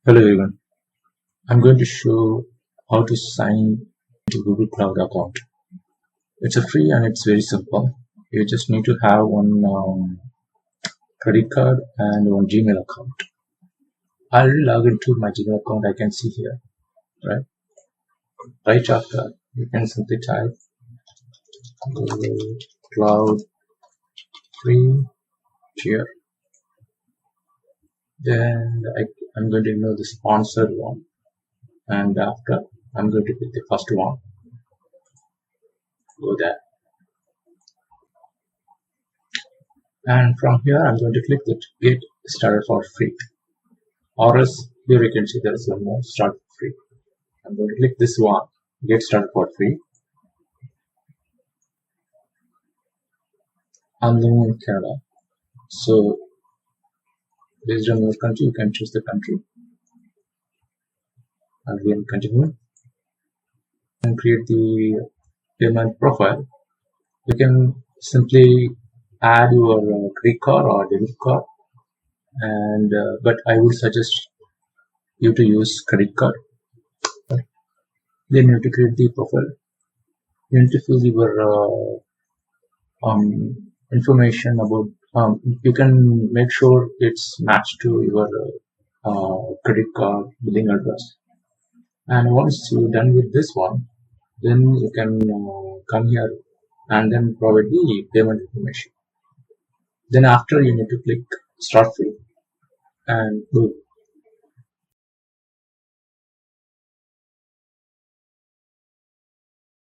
Hello everyone, I'm going to show how to sign into Google Cloud account. It's a free and it's very simple. You just need to have one credit card and one Gmail account. I already log into my Gmail account. I can see here, right? Right after, you can simply type Google Cloud free tier. Then I'm going to ignore the sponsored one, and after I'm going to pick the first one. Go there. And from here I'm going to click the get started for free, or else here you can see there is one more start for free. I'm going to click this one, get started for free. I'm living in Canada, so based on your country you can choose the country and then continue and create the payment profile. You can simply add your credit card or debit card, and but I would suggest you to use credit card. Then you have to create the profile. You need to fill your information about. You can make sure it's matched to your credit card billing address. And once you're done with this one, then you can come here and then provide the payment information. Then after you need to click start free and boom,